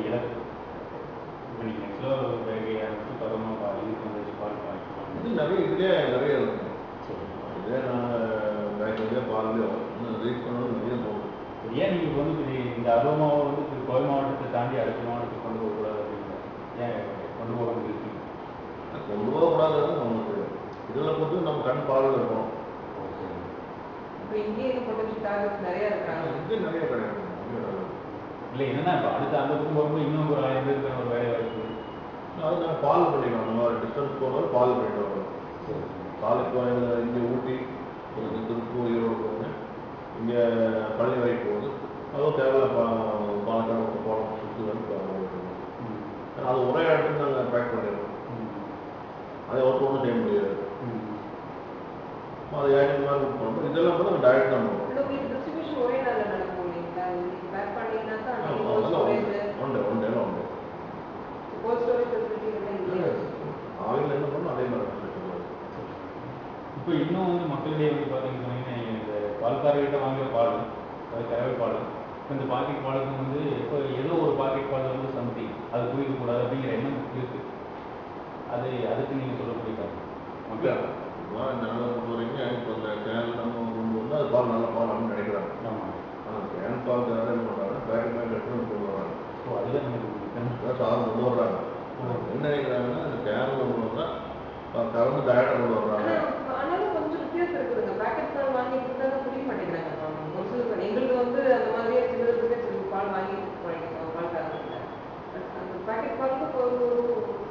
இழப்பு. இப்போ நீங்கள் நெக்ஸ்ட்டில் வேகை ஆரம்பிச்சு பருவமாக பால் இதுக்கு வந்துச்சு பால் பாய்க்கலாம். இது நிறைய இதுலேயே நிறைய இருக்கும். இதே நாங்கள் பேக்கரிலேயே பால்லையோ இன்னும் ரீச் பண்ணணும் நிறைய போகும். ஏன் நீங்கள் இப்போ வந்து இந்த அருவமாவை வந்து கோவை மாவட்டத்தை தாண்டி அடுத்த மாவட்டத்துக்கு கொண்டு போகக்கூடாது அப்படிங்கிற ஏன் கொண்டு போக முடியும்? கொண்டு போகக்கூடாதுன்னு நமக்கு இதில் பொறுத்து நம்ம கண் பாலில் இருக்கணும். இப்போ இங்கே பொட்டன்ஷியல் டார்கெட்ஸ் நிறைய இருக்காங்க. இங்கே நிறைய கிடையாது. இல்லை என்னன்னா இப்போ அடுத்த அந்த பக்கம் போகும்போது இன்னும் ஒரு 1000 பேருக்கு ஒரு வேலை வாய்ப்பு. அது நாங்கள் பால் பண்ணிக்கலாம். நம்ம டிஸ்டன்ஸ் போனாலும் பால் பண்ணிட்டு வரோம். பாலுக்கு இங்கே ஊட்டி ஒரு திருப்பூர் ஈரோடு போகுது, இங்கே பள்ளி வரைக்கும் போகுது. அதுவும் தேவையில்ல பாலக்காடு போகலாம் சுற்றுலான்னு அது ஒரே இடத்துல நாங்கள் பேக் பண்ணிடுறோம். அதை ஒருத்தர் செய்ய முடியாது. அது ஏஜென்ட் மாதிரி பண்ணுறோம். இதெல்லாம் கூட நாங்கள் டைரக்ட் தான் பண்ணுவோம். டிஸ்ட்ரிபியூஷன் ஒரே நாளில் நடக்கும் இல்லைங்களா? பேக் பண்ணிங்கன்னாக்கா உண்டு உண்டு எல்லாம் உண்டு. கோல்ட் ஸ்டோரேஜ் ஃபெசிலிட்டி இல்லை. அவங்க என்ன பண்ணணும் அதே மாதிரி. இப்போ இன்னும் வந்து மக்களிடையே வந்து பார்த்தீங்கன்னா இந்த பால்காரர்கிட்ட வாங்குற பால், அது கறவை பால், இப்போ இந்த பாக்கெட் பாலுக்கும் வந்து இப்போ ஏதோ ஒரு பாக்கெட் பால் வந்து சம்திங் அது குடிக்கக்கூடாது அப்படிங்கிற எண்ணம் இருக்குது. அதுக்கு நீங்கள் சொல்லக்கூடிய காரணம் மக்கள் நல்லா கொண்டு வரீங்க. இப்போ இந்த கேன் நம்ம கொண்டு வந்து அது பால் நல்ல பால் அப்படின்னு நினைக்கிறாங்க. ஆமாம். ஆனால் கேன் பால் யாரும் என்ன பண்ணுறாங்க, பேக்கெட் பேக்கெட் எடுத்து கொண்டு வர்றாங்க. ஸோ அதுதான் நமக்கு சாதம் கொண்டு வர்றாங்க. என்ன நினைக்கிறாங்கன்னா இந்த கேனில் கொண்டு வந்தால் கலந்து டயட்டாக கொண்டு வர்றாங்க. ஆனாலும் கொஞ்சம் வித்தியாசம் இருக்குதுங்க. பேக்கெட் பால் வாங்கிட்டு இருந்தாலும் குடிக்க மாட்டேங்கிறாங்க. ஒரு சில எங்களுக்கு வந்து அந்த மாதிரியே சில பால் வாங்கி பழகிட்டோம் பால் காரணத்தில். அந்த பேக்கெட் பாலுக்கு ஒரு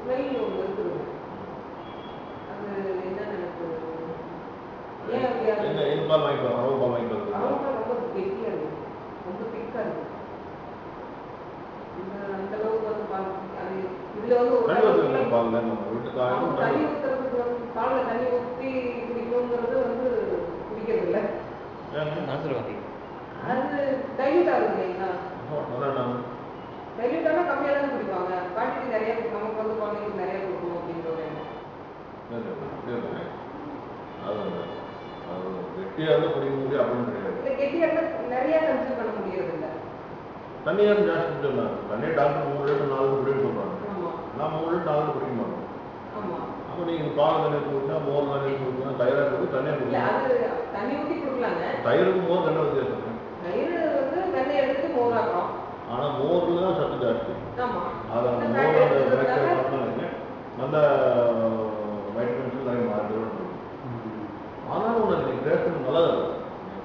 ஸ்மெல் ஒன்று இருக்குது. அது என்னன்னு எனக்கு ஏன் பால் வாங்கிக்கலாம், ரவா பால் வாங்கிக்கலாம். ரவா பால் ரொம்ப கெட்டியாக இருக்கும், ரொம்ப திக்காக இருக்கும். அந்த அளவுக்கு வந்து பால் அது இதில் வந்து ஒரு பால் நம்ம வீட்டுக்காக தண்ணி ஊற்றுறதுக்கு வந்து பாலில் தண்ணி ஊற்றி குடிக்கணுங்கிறது வந்து குடிக்கிறது இல்லை. அது டைல்யூட் ஆகுது இல்லைங்களா? டைல்யூட் ஆனால் கம்மியாக தான் குடிப்பாங்க. குவான்டிட்டி நிறைய நமக்கு வந்து குழந்தைங்களுக்கு நிறைய கொடுக்கணும் அப்படின்ற ஒரு எண்ணம். அது கெட்டியாக குடிக்க முடியும் அப்படின்னு கிடையாது. இல்லை கெட்டியாக நிறைய கன்சியூம் பண்ண முடியறது இல்லை. தண்ணியாக ஜாஸ்தி சொன்னாங்க. தண்ணியை டாக்டர் 3 லிட்டர் 4 குடின்னு சொல்கிறாங்க. ஆமாம். நான் 3 லிட்டர் 4 குடிக்க மாட்டோம். ஆமாம். அப்போ நீங்கள் பால் தண்ணி கொடுத்தா மோர் தண்ணி கொடுத்தா தயிராக கொடுத்து தண்ணியாக கொடுக்கலாம். அது தண்ணி ஊற்றி கொடுக்கலாங்க. தயிருக்கு மோர் தண்ணி வித்தியாசம். தயிர் வந்து வெண்ணெய் எடுத்து மோராக்குறோம். ஆனால் மோரில் தான் சத்து ஜாஸ்தி. ஆமாம். அதை மோர் பண்ணாங்க நல்ல வைட்டமின்ஸ் நிறைய மாறிட்டு. ஆனாலும் உங்களுக்கு டேஸ்ட் நல்லா இருக்கும்.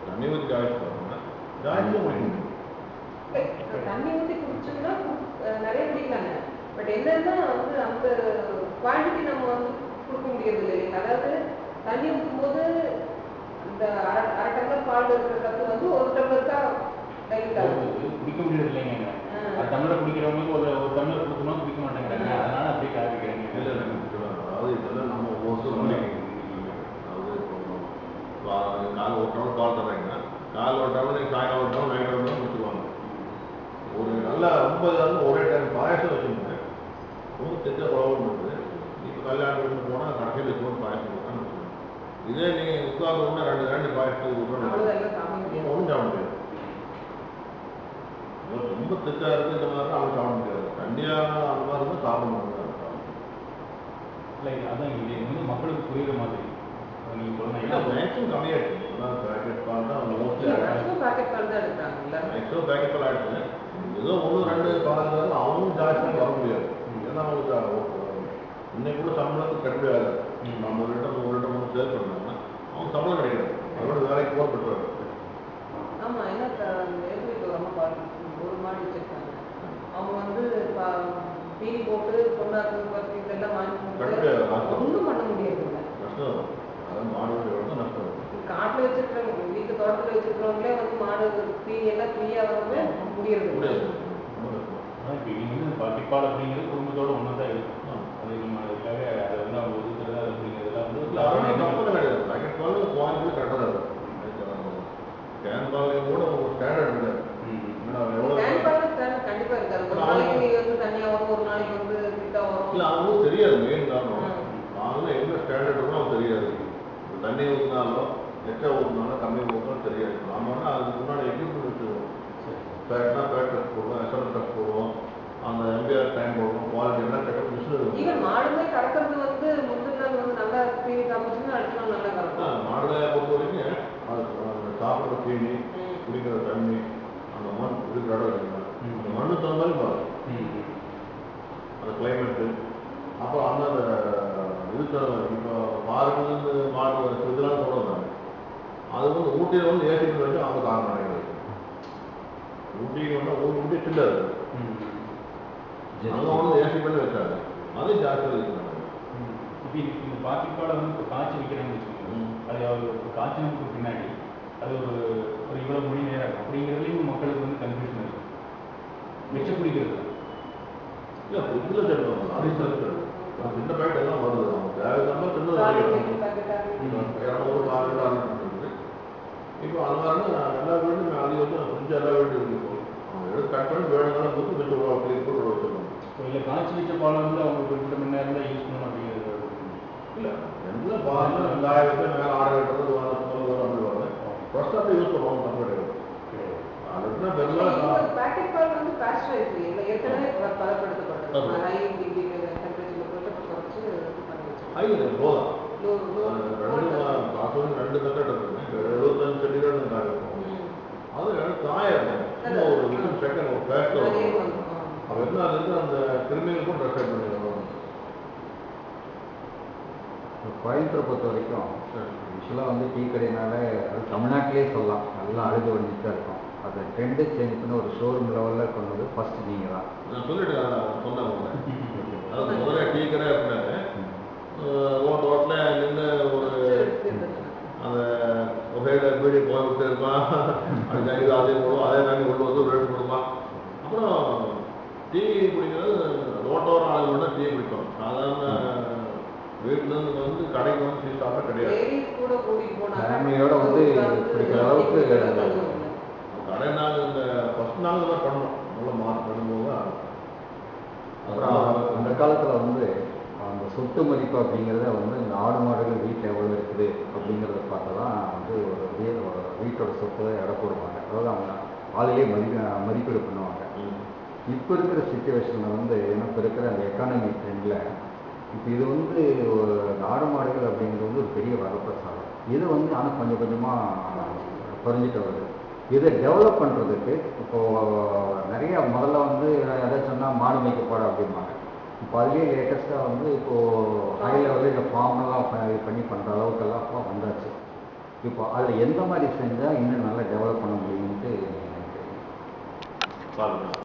தண்ணி ஊற்றி காய்ச்சி பாருங்க, காய்ச்சியும் குடிக்கணும். தண்ணி ஊற்றி குடிச்சோம்னா நிறைய குடிக்கலாங்க. பட் என்னன்னா வந்து அந்த குவான்டிட்டி நம்ம வந்து கொடுக்க முடியாது இல்லைங்க. அதாவது தண்ணி ஊற்றும்போது அந்த அரை டம்ளர் பால் இருக்கிற கப்பு வந்து 1 டம்ளர் தான் டைல்யூட் ஆகுது. குடிக்க முடியாது இல்லைங்க. அது டம்ளர் குடிக்கிறவங்களுக்கு ஒரு டம்ளர் கொடுக்கணும் குடிக்க மாட்டேங்கிறாங்க. அதனால அப்படியே காய்க்கிறேங்க. இல்லை அதாவது இதெல்லாம் நம்ம ஒவ்வொரு கால் ஒரு டவுன் பால் தர்றீங்கன்னா கால் ஒரு டவுன் நீங்கள் சாயங்காலம் ஒரு டவுன் நைட் ஒரு டவுன் கொடுத்துருவாங்க. ஒரு நல்லா ரொம்ப ஒரே டைம் பாயசம் வச்சுருங்க. ரொம்ப திட்ட ப்ராப்ளம் இருக்குது. இப்போ கல்யாணம் போனால் கடைசியில் வச்சுக்கணும் பாயசம் கொடுத்தான்னு வச்சுக்கோங்க. இதே நீங்கள் உட்கார்ந்தோம்னா ரெண்டு பாயசத்துக்கு கொடுக்கணும் ஒன்றும் சாப்பிட முடியாது. ரொம்ப திட்டாக இருக்குது இந்த மாதிரி அவங்க சாப்பிட முடியாது. தண்ணியாக அந்த மாதிரி இருந்தால் சாப்பிட முடியாது. இல்லை அதான் இது வந்து மக்களுக்கு புரியுற மாதிரி நீங்கள் சொல்லணும். மேக்ஸிமம் கம்மியாகிடுச்சு. பேக்கெட் பால் தான் மோஸ்ட்லி பேக்கெட் பால் தான் எடுக்கிறாங்க. மேக்ஸிமம் பேக்கெட் பால் ஆகிடுச்சு. ஏதோ 1-2 பால் இருந்தாலும் அவங்களும் ஜாஸ்தியாக வர முடியாது. ஏன்னா அவங்களுக்கு இன்னைக்கு கூட சம்பளத்துக்கு கட்டுப்படி ஆகாது. 50 லிட்டர் 100 லிட்டர் சேல் பண்ணாங்கன்னா அவங்க சம்பளம் கிடைக்காது. அதோட வேலைக்கு போக பெற்றுவாங்க. ஆமாம். ஏன்னா ஒரு அம்மா பாருங்க, ஒரு மாடு வச்சுருக்காங்க. அவங்க வந்து தீனி போட்டு பொண்ணாக்கு பருத்தி இதெல்லாம் வாங்கி ஒன்றும் பண்ண முடியாது. நஷ்டம். அதான் மாடு நஷ்டம். காட்டில் வச்சிருக்கிறவங்க வீட்டு தோட்டத்தில் வச்சிருக்கிறவங்களே வந்து மாடு தீனி எல்லாம் ஃப்ரீயாக வரவே முடியறது முடியாது. இப்போ நீங்கள் வந்து பாக்கெட்பால் அப்படிங்கிறது குடும்பத்தோடு ஒன்றா தான் இருக்கும். அது நம்ம அதுக்காக அதை வந்து அவங்க ஒதுக்குறது அப்படிங்கிறதுலாம் வந்து கிடையாது. பேக்கெட் பால் குவாலிட்டி கரெக்டாக இருக்கும். கேன் பாலையும் கூட ஒரு ஸ்டாண்டர்ட் இருக்காது. கண்டிப்பாக இருக்காது. ஒரு நாளைக்கு வந்து தனியாக வரும், ஒரு நாளைக்கு வந்து திட்டா வரும். இல்லை அவங்களும் தெரியாது. மெயின் காரணம் நாங்களும் எங்கே ஸ்டாண்டர்ட் இருக்கோ அவங்க தெரியாது. தண்ணி ஊற்றினாலும் எச்சா ஊற்றினாலும் கம்மி ஊற்றினாலும் தெரியாது. நாம அதுக்கு முன்னாடி எக்யூப்மெண்ட் வச்சுருவோம். பேக்னா பேக் ட்ரெஸ் போடுவோம், எஸ்எல் ட்ரெஸ் போடுவோம். அந்த சாப்பிட்ற தீனி, குடிக்கிற தண்ணி, அந்த மண் இருக்கிற இடம் இல்லைங்களா, அந்த மண்ணு தகுந்த மாதிரி மாறும். அந்த கிளைமேட்டு, அப்புறம் அந்த இதுக்கு இப்போ மாறுலேருந்து மாடு இதெல்லாம் சொல்கிறாங்க. அது வந்து ஊட்டியில் வந்து ஏசிக்கு வச்சு அவங்க காரணம் ஊட்டிக்கு வந்து ஊட்டி சில்லர் அங்கே வந்து ஏசி பண்ணி வச்சாங்க, அதே ஜாஸ்தியாக இருக்கிறாங்க. இப்போ இந்த பாக்கெட் பாலை வந்து இப்போ காய்ச்சி வைக்கிறாங்கன்னு வச்சுக்கோங்க, அது அவர் காய்ச்சினதுக்கு பின்னாடி அது ஒரு இவ்வளோ மணி நேரம் அப்படிங்கிறதுலையும் மக்களுக்கு வந்து கன்ஃபியூஷன் இருக்கும். மிச்ச குடிக்கிறது இல்லை ஃப்ரிட்ஜில் தருவாங்க, அதையும் சேர்த்து சின்ன பேக்கெட் எல்லாம் வருது. அவங்க தேவையில்லாம சின்னது 200 400 இருக்குது. இப்போ அது மாதிரி எல்லா வீடும் அது வந்து ஃப்ரிட்ஜ் எல்லா வீடும் இருக்குது. அவங்க எடுத்து கட் பண்ணி வேணுங்கிறத கொடுத்து மிச்சம் கிளீன் போட்டு வச்சுருவாங்க. இல்லை காய்ச்சி வச்ச பாலை வந்து அவங்க குறிப்பிட்ட மணி நேரம் தான் யூஸ் பண்ணணும் அப்படிங்கிறது இல்லை எந்த பால் வெங்காயத்தை மேலே ஆடை கட்டுறது அப்படி வருது. ஃபர்ஸ்ட் யூஸ் பண்ணுவாங்க, தப்பு கிடையாது. அதுக்குன்னா பெரும்பாலும் பேக்கெட் பால் வந்து பாஸ்டரைஸ் இல்லை, ஏற்கனவே பதப்படுத்தப்பட்டது, ஹை டிகிரி டெம்பரேச்சரில் போட்டு குறைச்சி பண்ணி வச்சுருக்கோம். ரெண்டு தட்டை இருக்குங்க, 75 சென்டிகிரேட் காயும். அது காய இருக்கும், ஒரு 2 செகண்ட் ஒரு பேஸ்ட் வரும். அது என்ன அதுக்கு அந்த கிருமிகளுக்கும் ட்ரெஸ் பண்ணிடுவோம். கோயம்புத்தூரை பொறுத்த வரைக்கும் யூஸ்வலாக வந்து டீ கடையினால அது தமிழ்நாட்டிலே சொல்லலாம் நல்லா அழுது ஒழிஞ்சிட்டு தான் இருக்கும். அதை ட்ரெண்டு சேஞ்ச் பண்ணி ஒரு ஷோரூம் லெவலில் கொண்டு வந்து ஃபர்ஸ்ட் நீங்கள் தான். நான் சொல்லிட்டு சொன்னேன். அதாவது முதல்ல டீ கடை அப்படின்னாரு ரோட்டில் நின்று ஒரு அந்த சைடில் பீடி போய்விட்டு இருப்பான், அது கை அதையும் போடுவோம், அதே மாதிரி கொண்டு வந்து ரேட் கொடுப்பான். அப்புறம் டீ குடிக்கிறது ரோட்டோர ஆள் மட்டும் டீ குடிப்போம். சாதாரண வீட்டிலேருந்து வந்து கடைக்கு வந்து டீ சாப்பிட்டா கிடையாது. ஃபேமிலியோட வந்து குடிக்கிற அளவுக்கு கடை நாங்கள் இந்த ஃபஸ்ட் நாங்கள் தான் பண்ணோம், நல்லா மார்க் பண்ணும்போது தான். அப்புறம் அந்த காலத்தில் வந்து அந்த சொத்து மதிப்பு அப்படிங்கிறத வந்து இந்த ஆடு மாடுகள் வீட்டில் எவ்வளோ இருக்குது அப்படிங்கிறத பார்த்து தான் வந்து ஒரு வீட்டோட சொத்தை எடை போடுவாங்க. அதாவது அவங்க ஆளையே மதிப்பீடு பண்ணுவாங்க. இப்போ இருக்கிற சுச்சுவேஷனில் வந்து எனக்கு இருக்கிற அந்த எக்கானமி ட்ரெண்டில் இப்போ இது வந்து ஒரு ஆடு மாடுகள் அப்படிங்கிறது வந்து ஒரு பெரிய வரப்பிரசாதம். இது வந்து ஆனால் கொஞ்சம் கொஞ்சமாக குறைஞ்சிட்டு வருது. இதை டெவலப் பண்ணுறதுக்கு இப்போது நிறையா முதல்ல வந்து எதை சொன்னால் மாடு மேய்க்கப்பாடு அப்படிம்பாங்க. இப்போ அதுலேயே லேட்டஸ்ட்டாக வந்து இப்போது ஹை லெவலில் இந்த ஃபார்மெல்லாம் பண்ணி பண்ணுற அளவுக்கெல்லாம் இப்போ வந்தாச்சு. இப்போ அதில் எந்த மாதிரி செஞ்சால் இன்னும் நல்லா டெவலப் பண்ண முடியும்ட்டு பாருங்க.